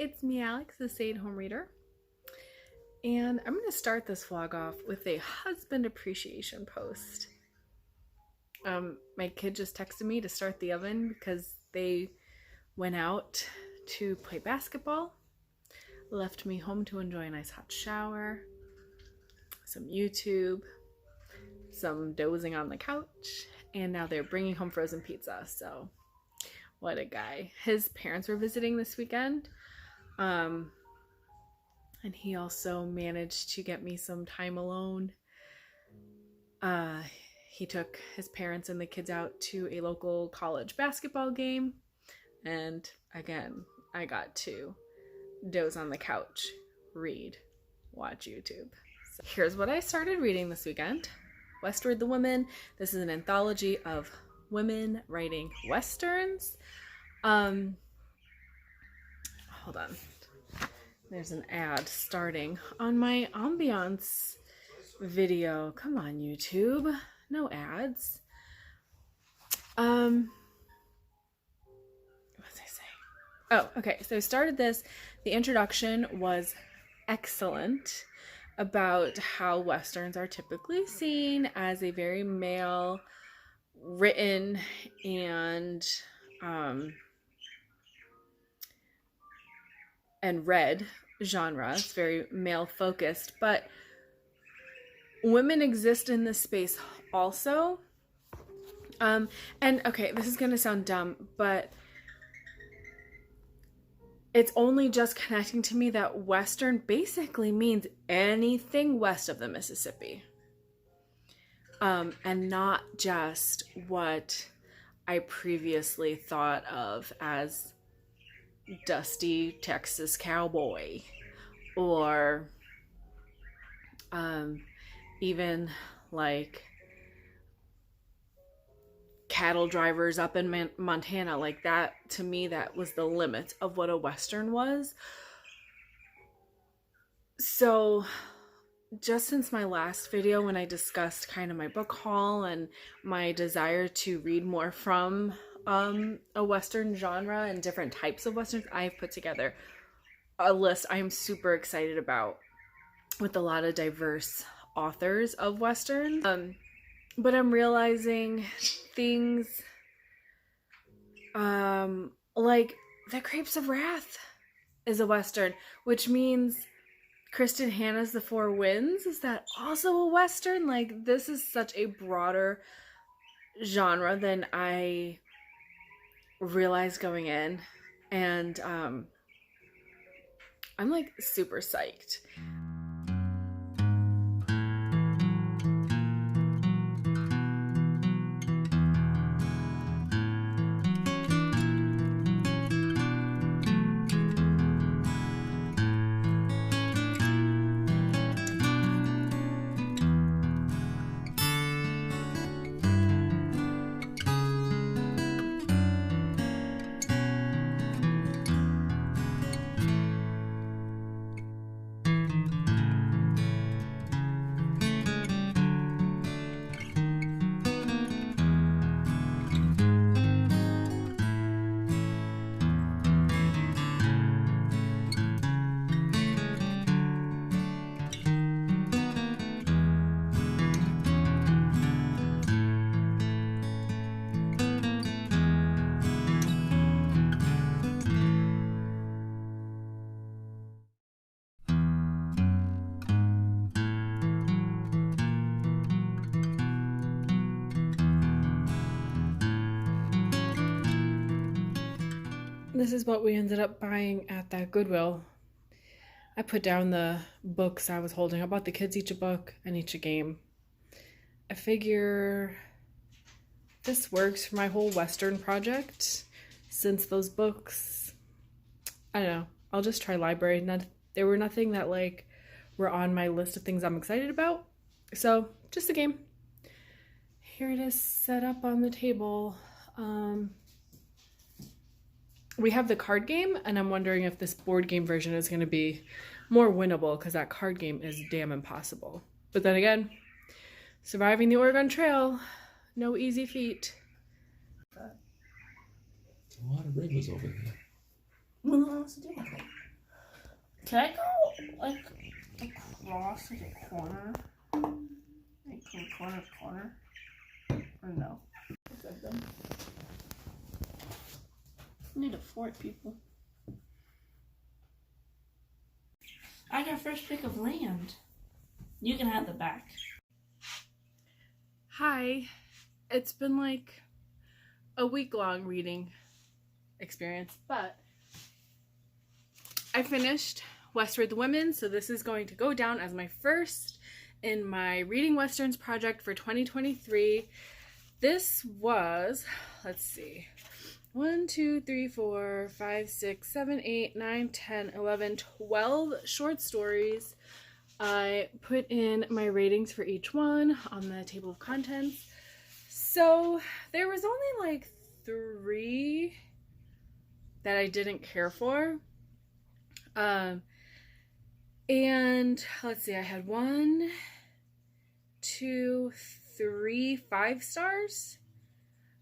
it's me, Alex, the stay-at-home reader, and I'm going to start this vlog off with a husband appreciation post. My kid just texted me to start the oven because they went out to play basketball, left me home to enjoy a nice hot shower, some YouTube, some dozing on the couch, and now they're bringing home frozen pizza. So what a guy. His parents were visiting this weekend, and he also managed to get me some time alone. He took his parents and the kids out to a local college basketball game, and again, I got to doze on the couch, read, watch YouTube. So here's what I started reading this weekend. Westward the Women. This is an anthology of women writing westerns. Hold on. There's an ad starting on my ambiance video. Come on, YouTube. No ads. What was I saying? Oh, okay. So I started this. The introduction was excellent about how westerns are typically seen as a very male written and read genre. It's very male focused, but women exist in this space also. And okay, this is gonna sound dumb, but it's only just connecting to me that Western basically means anything west of the Mississippi. And not just what I previously thought of as dusty Texas cowboy, or even like cattle drivers up in Montana. Like that, to me, that was the limit of what a Western was. So just since my last video, when I discussed kind of my book haul and my desire to read more from a Western genre and different types of Westerns, I've put together a list I am super excited about with a lot of diverse authors of Westerns. But I'm realizing things like The Grapes of Wrath is a Western, which means Kristen Hanna's The Four Winds, is that also a Western? Like, this is such a broader genre than I realized going in, and I'm like super psyched. This is what we ended up buying at that Goodwill. I put down the books I was holding. I bought the kids each a book and each a game. I figure this works for my whole Western project, since those books, I don't know, I'll just try library. There were nothing that like were on my list of things I'm excited about, so just a game. Here it is set up on the table. We have the card game, and I'm wondering if this board game version is going to be more winnable, because that card game is damn impossible. But then again, surviving the Oregon Trail, no easy feat. A lot of rivers over here. Well, no one wants to do that. Can I go like across like a corner? Like from corner to corner? Or no? What's that done? I need a fort, people. I got first pick of land. You can have the back. Hi. It's been like a week-long reading experience, but I finished Westward the Women, so this is going to go down as my first in my Reading Westerns project for 2023. This was, let's see, 1, 2, 3, 4, 5, 6, 7, 8, 9, 10, 11, 12 short stories. I put in my ratings for each one on the table of contents. So there was only like 3 that I didn't care for. And let's see, I had 1, 2, 3, 5 stars,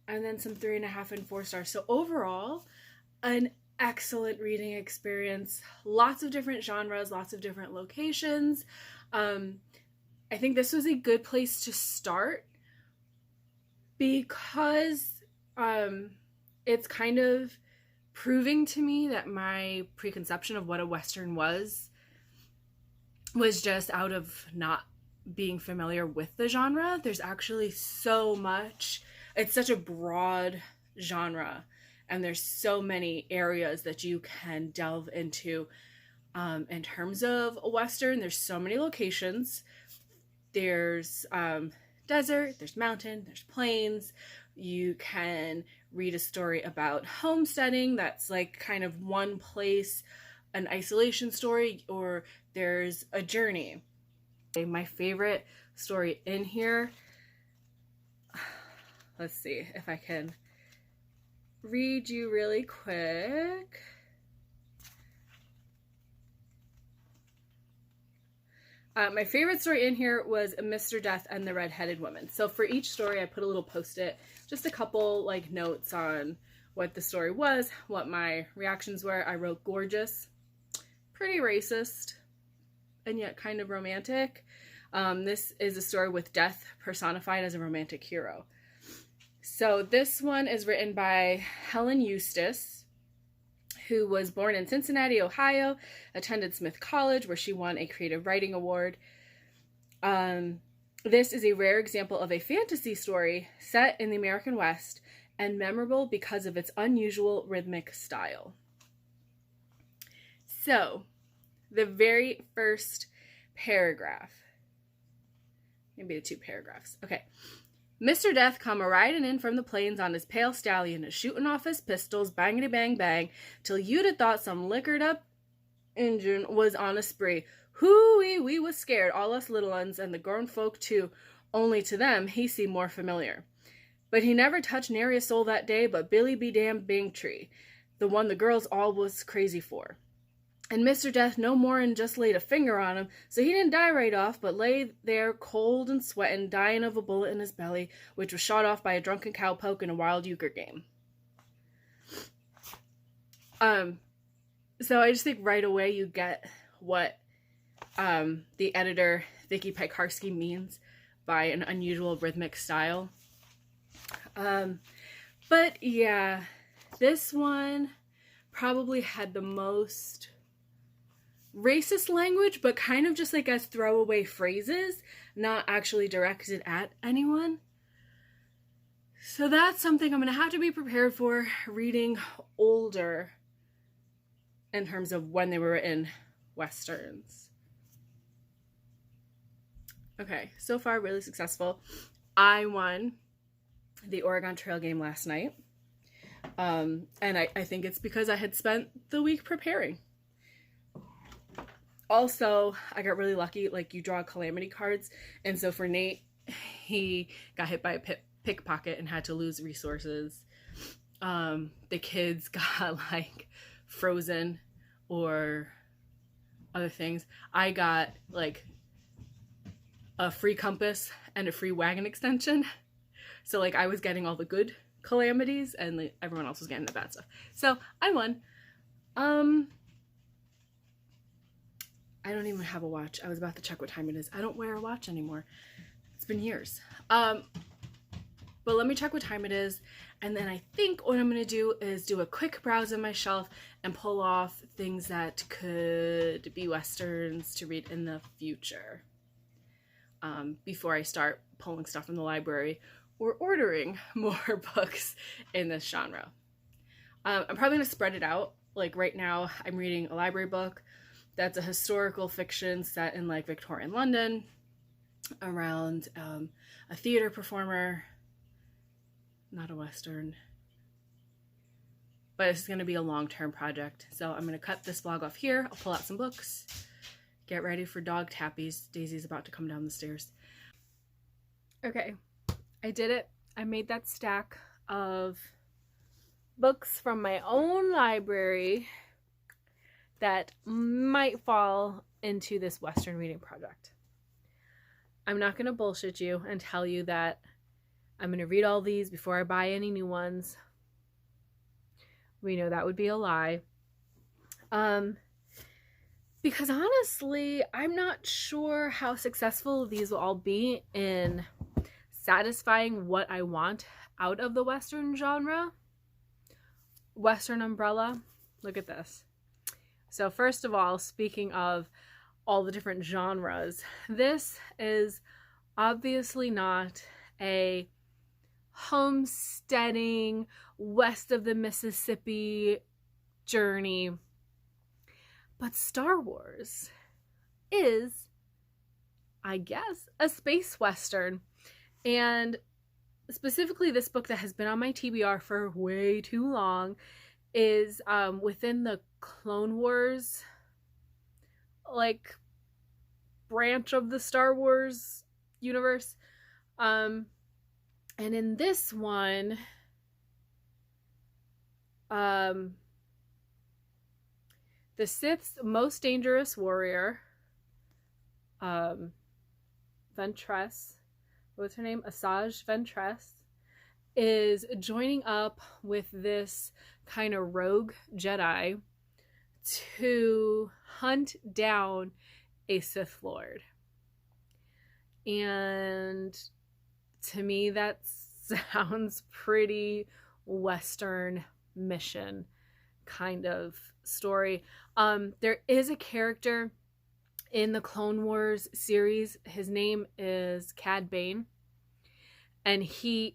and then some 3.5 and 4 stars. So overall, an excellent reading experience. Lots of different genres, lots of different locations. I think this was a good place to start because it's kind of proving to me that my preconception of what a Western was just out of not being familiar with the genre. There's actually so much. It's such a broad genre, and there's so many areas that you can delve into in terms of a Western. There's so many locations. There's desert, there's mountain, there's plains. You can read a story about homesteading that's like kind of one place, an isolation story, or there's a journey. My favorite story in here, let's see if I can read you really quick. My favorite story in here was Mr. Death and the Red-Headed Woman. So for each story, I put a little post-it, just a couple like notes on what the story was, what my reactions were. I wrote gorgeous, pretty racist, and yet kind of romantic. This is a story with death personified as a romantic hero. So this one is written by Helen Eustace, who was born in Cincinnati, Ohio, attended Smith College, where she won a Creative Writing Award. This is a rare example of a fantasy story set in the American West and memorable because of its unusual rhythmic style. So, the very first paragraph, maybe the 2 paragraphs. Okay. Mr. Death come a-riding in from the plains on his pale stallion, a-shooting off his pistols, bangity-bang-bang, till you'd have thought some liquored-up Injun was on a spree. Hoo-wee, we was scared, all us little uns, and the grown folk too, only to them he seemed more familiar. But he never touched nary a soul that day but Billy be damn Bangtree, the one the girls all was crazy for. And Mr. Death no more'n just laid a finger on him, so he didn't die right off, but lay there cold and sweatin', dying of a bullet in his belly, which was shot off by a drunken cowpoke in a wild euchre game. So I just think right away you get what the editor, Vicky Piekarski, means by an unusual rhythmic style. But yeah, this one probably had the most racist language, but kind of just like as throwaway phrases, not actually directed at anyone. So that's something I'm going to have to be prepared for reading older in terms of when they were in Westerns. Okay, so far really successful. I won the Oregon Trail game last night. And I think it's because I had spent the week preparing. Also, I got really lucky, like you draw calamity cards, and so for Nate, he got hit by a pickpocket and had to lose resources. The kids got like frozen or other things. I got like a free compass and a free wagon extension. So like I was getting all the good calamities and like, everyone else was getting the bad stuff. So I won. I don't even have a watch. I was about to check what time it is. I don't wear a watch anymore. It's been years. But let me check what time it is. And then I think what I'm going to do is do a quick browse on my shelf and pull off things that could be Westerns to read in the future. Before I start pulling stuff from the library or ordering more books in this genre. I'm probably going to spread it out. Like right now, I'm reading a library book that's a historical fiction set in like Victorian London around a theater performer. Not a Western. But it's going to be a long-term project. So I'm going to cut this vlog off here. I'll pull out some books. Get ready for dog tappies. Daisy's about to come down the stairs. Okay, I did it. I made that stack of books from my own library that might fall into this Western reading project. I'm not going to bullshit you and tell you that I'm going to read all these before I buy any new ones. We know that would be a lie. Because honestly, I'm not sure how successful these will all be in satisfying what I want out of the Western genre. Western umbrella. Look at this. So first of all, speaking of all the different genres, this is obviously not a homesteading west of the Mississippi journey, but Star Wars is, I guess, a space western. And specifically this book that has been on my TBR for way too long is within the Clone Wars like branch of the Star Wars universe. And in this one, the Sith's most dangerous warrior, Ventress, what's her name? Asajj Ventress, is joining up with this kind of rogue Jedi to hunt down a Sith Lord. And to me, that sounds pretty Western mission kind of story. There is a character in the Clone Wars series. His name is Cad Bane. And his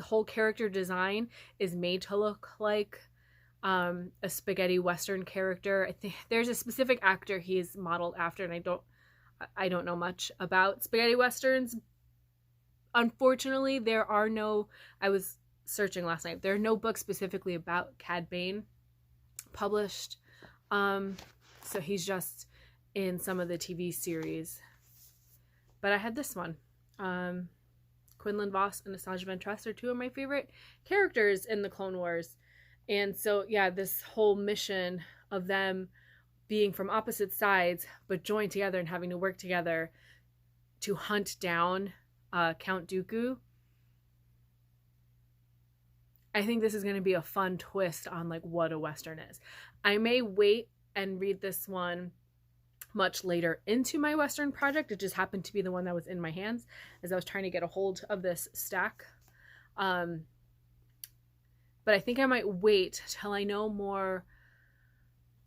whole character design is made to look like a spaghetti Western character. I think there's a specific actor he's modeled after, and I don't know much about spaghetti Westerns. Unfortunately, I was searching last night, there are no books specifically about Cad Bane published. So he's just in some of the TV series. But I had this one. Quinlan Vos and Asajj Ventress are two of my favorite characters in the Clone Wars. And so, yeah, this whole mission of them being from opposite sides, but joined together and having to work together to hunt down Count Dooku. I think this is going to be a fun twist on like what a Western is. I may wait and read this one much later into my Western project. It just happened to be the one that was in my hands as I was trying to get a hold of this stack. But I think I might wait till I know more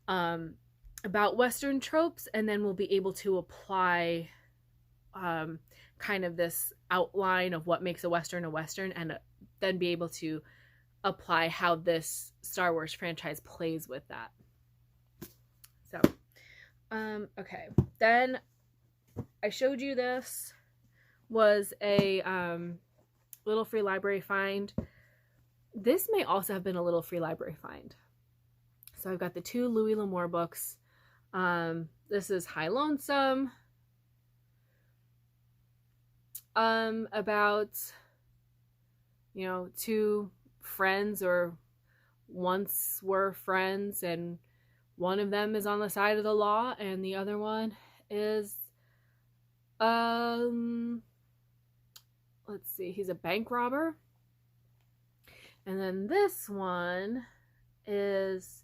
about Western tropes, and then we'll be able to apply kind of this outline of what makes a Western, and then be able to apply how this Star Wars franchise plays with that. So, okay. Then I showed you this was a little free library find. This may also have been a little free library find. So I've got the 2 Louis L'Amour books. This is High Lonesome. About, 2 friends, or once were friends, and one of them is on the side of the law and the other one is let's see, he's a bank robber. And then this one is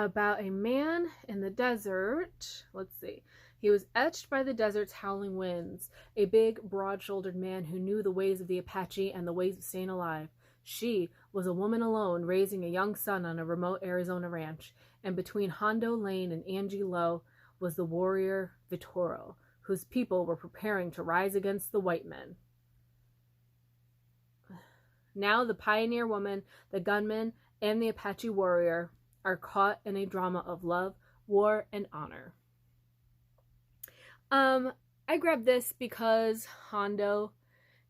about a man in the desert. Let's see. He was etched by the desert's howling winds, a big, broad-shouldered man who knew the ways of the Apache and the ways of staying alive. She was a woman alone, raising a young son on a remote Arizona ranch, and between Hondo Lane and Angie Lowe was the warrior Vitoro, whose people were preparing to rise against the white men. Now the pioneer woman, the gunman, and the Apache warrior are caught in a drama of love, war, and honor. I grabbed this because Hondo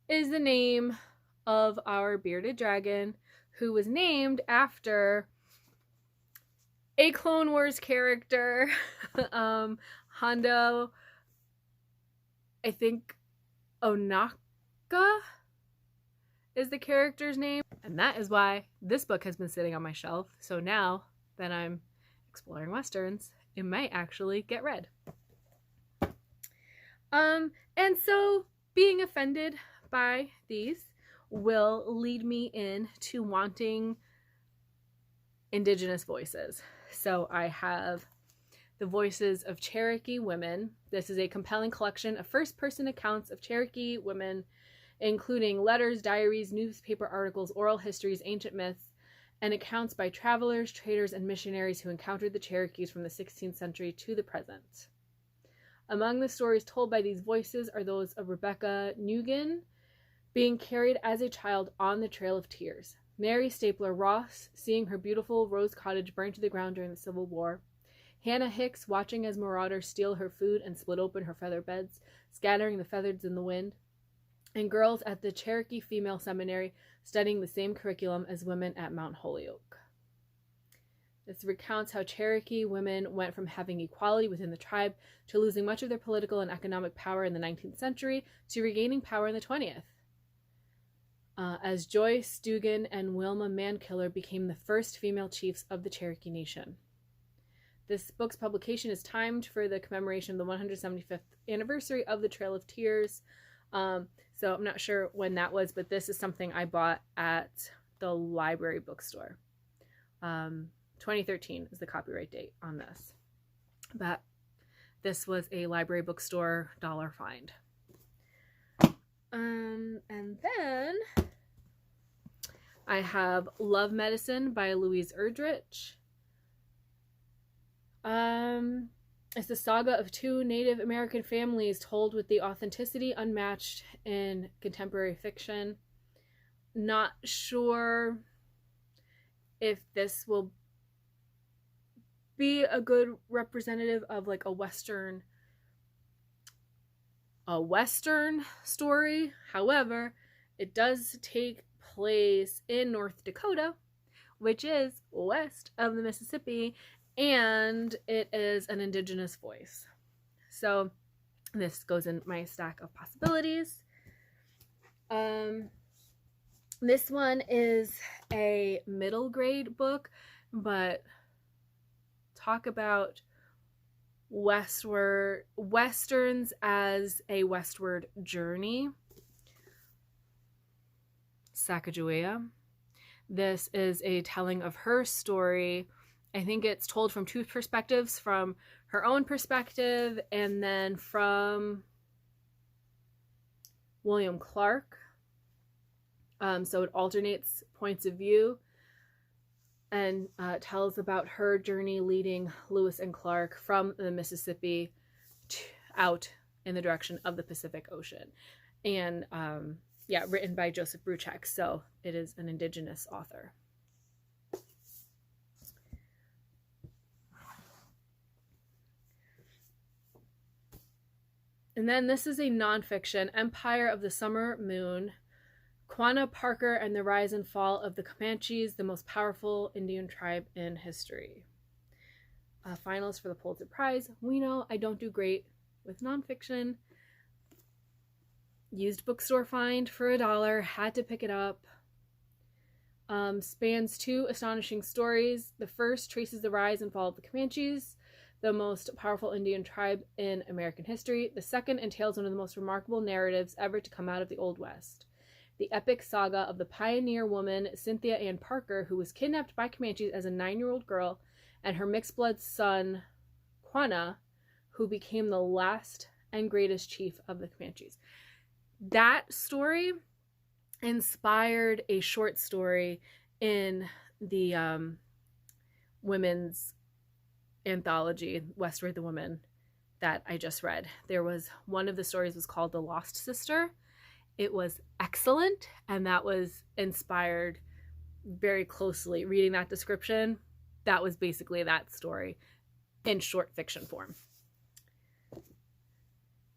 is the name of our bearded dragon, who was named after a Clone Wars character. Hondo, I think Onaka is the character's name, and that is why this book has been sitting on my shelf. So now that I'm exploring Westerns, it might actually get read. And so being offended by these will lead me into wanting Indigenous voices. So I have The Voices of Cherokee Women. This is a compelling collection of first-person accounts of Cherokee women, including letters, diaries, newspaper articles, oral histories, ancient myths, and accounts by travelers, traders, and missionaries who encountered the Cherokees from the 16th century to the present. Among the stories told by these voices are those of Rebecca Nugent being carried as a child on the Trail of Tears, Mary Stapler Ross seeing her beautiful Rose Cottage burned to the ground during the Civil War, Hannah Hicks watching as marauders steal her food and split open her feather beds, scattering the feathers in the wind, and girls at the Cherokee Female Seminary studying the same curriculum as women at Mount Holyoke. This recounts how Cherokee women went from having equality within the tribe to losing much of their political and economic power in the 19th century to regaining power in the 20th. As Joyce Dugan and Wilma Mankiller became the first female chiefs of the Cherokee Nation. This book's publication is timed for the commemoration of the 175th anniversary of the Trail of Tears. So I'm not sure when that was, but this is something I bought at the library bookstore. 2013 is the copyright date on this. But this was a library bookstore dollar find. And then I have Love Medicine by Louise Erdrich. It's the saga of two Native American families told with the authenticity unmatched in contemporary fiction. Not sure if this will be a good representative of like a Western story. However, it does take place in North Dakota, which is west of the Mississippi, and it is an Indigenous voice. So this goes in my stack of possibilities. This one is a middle grade book, but talk about Westerns as a westward journey. Sacagawea. This is a telling of her story. I think it's told from two perspectives, from her own perspective and then from William Clark. So it alternates points of view and tells about her journey leading Lewis and Clark from the Mississippi out in the direction of the Pacific Ocean. And written by Joseph Bruchac, so it is an Indigenous author. And then this is a nonfiction, Empire of the Summer Moon, Quanah Parker and the Rise and Fall of the Comanches, the most powerful Indian tribe in history. Finalist for the Pulitzer Prize. We know I don't do great with nonfiction. Used bookstore find for $1, had to pick it up. Spans two astonishing stories. The first traces the rise and fall of the Comanches, the most powerful Indian tribe in American history. The second entails one of the most remarkable narratives ever to come out of the Old West. The epic saga of the pioneer woman Cynthia Ann Parker, who was kidnapped by Comanches as a 9-year-old girl and her mixed blood son, Quanah, who became the last and greatest chief of the Comanches. That story inspired a short story in the women's anthology, Westward the Woman, that I just read. There was one of the stories was called The Lost Sister. It was excellent, and that was inspired very closely. Reading that description, that was basically that story in short fiction form.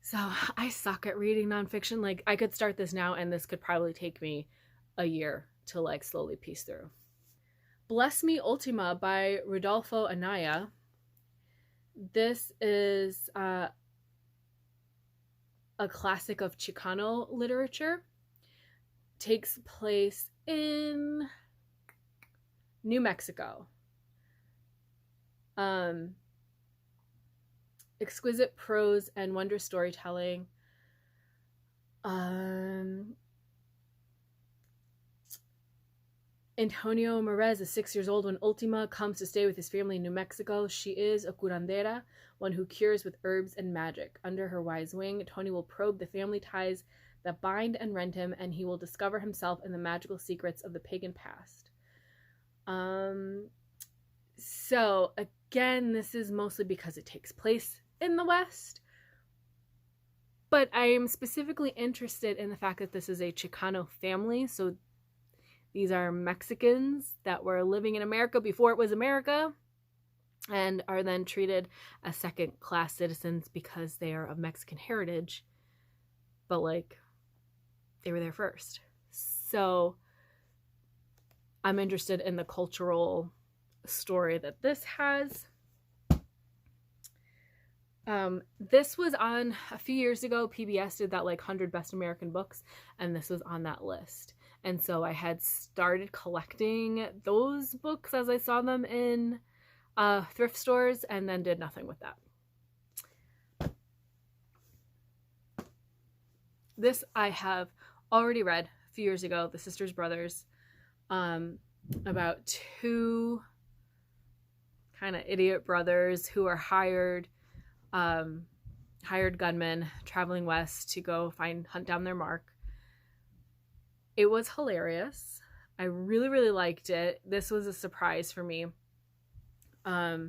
So I suck at reading nonfiction. Like, I could start this now and this could probably take me a year to like slowly piece through. Bless Me Ultima by Rodolfo Anaya. This is a classic of Chicano literature. Takes place in New Mexico. Exquisite prose and wondrous storytelling. Antonio Merez is 6 years old when Ultima comes to stay with his family in New Mexico. She is a curandera, one who cures with herbs and magic. Under her wise wing, Tony will probe the family ties that bind and rend him, and he will discover himself in the magical secrets of the pagan past. So again, this is mostly because it takes place in the West, but I am specifically interested in the fact that this is a Chicano family. So these are Mexicans that were living in America before it was America and are then treated as second-class citizens because they are of Mexican heritage, but like they were there first. So I'm interested in the cultural story that this has. This was on a few years ago. PBS did that like 100 Best American Books, and this was on that list. And so I had started collecting those books as I saw them in thrift stores, and then did nothing with that. This I have already read a few years ago, The Sisters Brothers, about two kind of idiot brothers who are hired gunmen traveling west to go hunt down their mark. It was hilarious. I really, really liked it. This was a surprise for me. I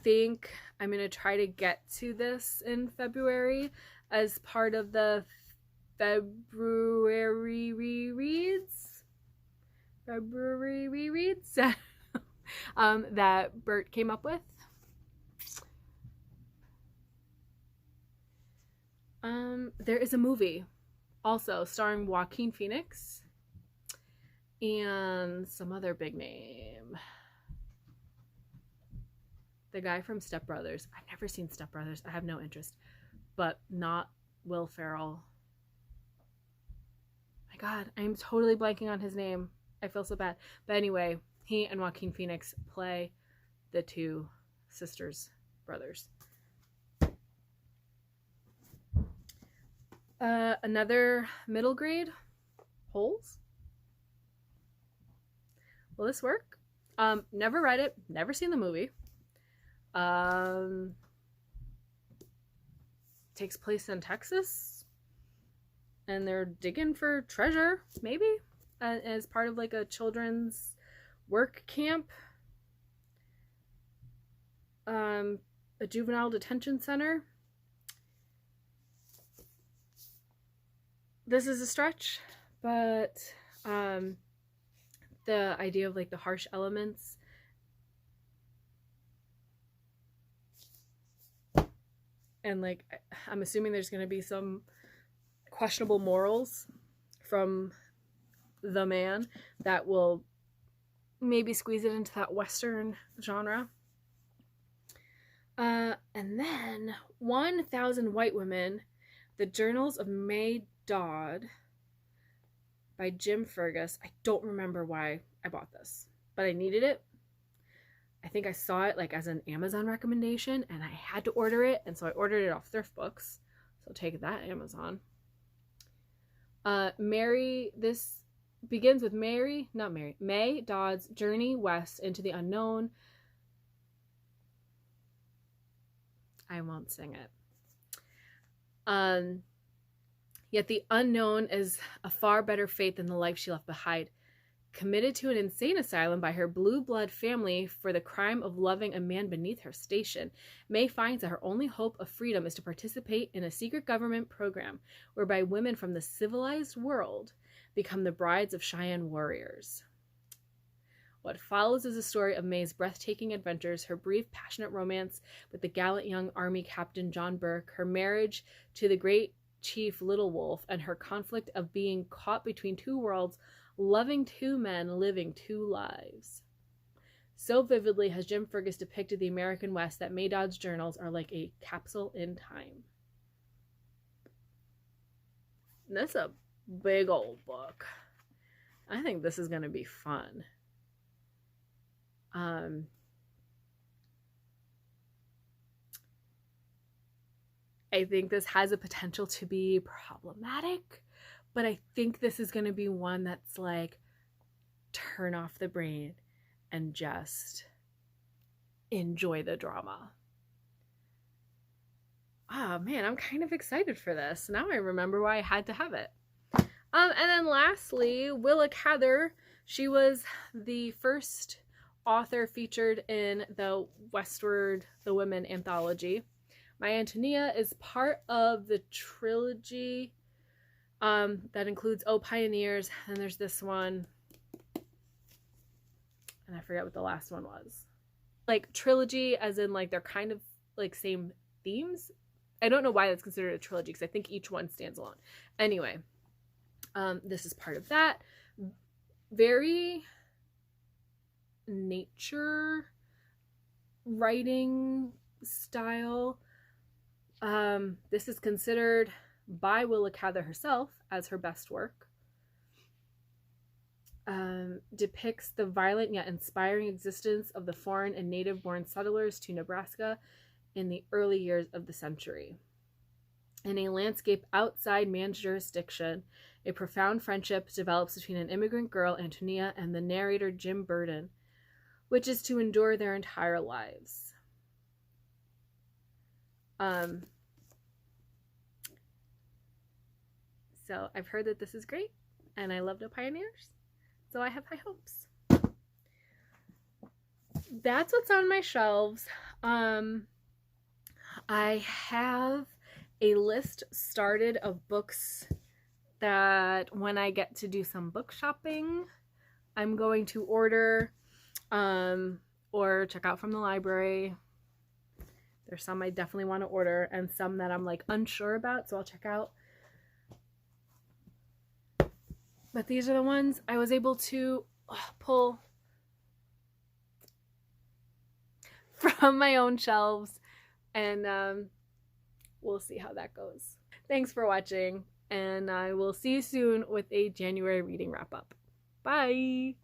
think I'm going to try to get to this in February as part of the February rereads that Bert came up with. There is a movie also starring Joaquin Phoenix and some other big name. The guy from Step Brothers. I've never seen Step Brothers. I have no interest. But not Will Ferrell. My God, I'm totally blanking on his name. I feel so bad. But anyway, he and Joaquin Phoenix play the two sisters, brothers. Another middle grade, Holes. Will this work? Never read it, never seen the movie. Takes place in Texas, and they're digging for treasure, maybe, as part of like a children's work camp. A juvenile detention center. This is a stretch, but the idea of like the harsh elements and like I'm assuming there's going to be some questionable morals from the man that will maybe squeeze it into that Western genre. And then 1,000 White Women, The Journals of May Dodd by Jim Fergus. I don't remember why I bought this, but I needed it. I think I saw it like as an Amazon recommendation and I had to order it, and so I ordered it off Thrift Books. So take that, Amazon. Marry This begins with May Dodd's journey west into the unknown. I won't sing it. Yet the unknown is a far better fate than the life she left behind. Committed to an insane asylum by her blue blood family for the crime of loving a man beneath her station, May finds that her only hope of freedom is to participate in a secret government program whereby women from the civilized world become the brides of Cheyenne warriors. What follows is a story of May's breathtaking adventures, her brief, passionate romance with the gallant young Army Captain John Burke, her marriage to the great Chief Little Wolf, and her conflict of being caught between two worlds, loving two men, living two lives. So vividly has Jim Fergus depicted the American West that May Dodd's journals are like a capsule in time. That's a big old book. I think this is going to be fun. I think this has a potential to be problematic, but I think this is going to be one that's like, turn off the brain and just enjoy the drama. Oh man, I'm kind of excited for this. Now I remember why I had to have it. And then lastly, Willa Cather. She was the first author featured in the Westward the Women anthology. My Antonia is part of the trilogy that includes Oh Pioneers, and there's this one, and I forget what the last one was. Like trilogy as in like they're kind of like same themes. I don't know why that's considered a trilogy because I think each one stands alone. Anyway, this is part of that. Very nature writing style. This is considered by Willa Cather herself as her best work. Depicts the violent yet inspiring existence of the foreign and native-born settlers to Nebraska in the early years of the century. In a landscape outside man's jurisdiction, a profound friendship develops between an immigrant girl, Antonia, and the narrator, Jim Burden, which is to endure their entire lives. So I've heard that this is great, and I love the Pioneers, so I have high hopes. That's what's on my shelves. I have a list started of books that when I get to do some book shopping, I'm going to order or check out from the library. There's some I definitely want to order and some that I'm like unsure about, so I'll check out. But these are the ones I was able to pull from my own shelves, and we'll see how that goes. Thanks for watching, and I will see you soon with a January reading wrap up. Bye!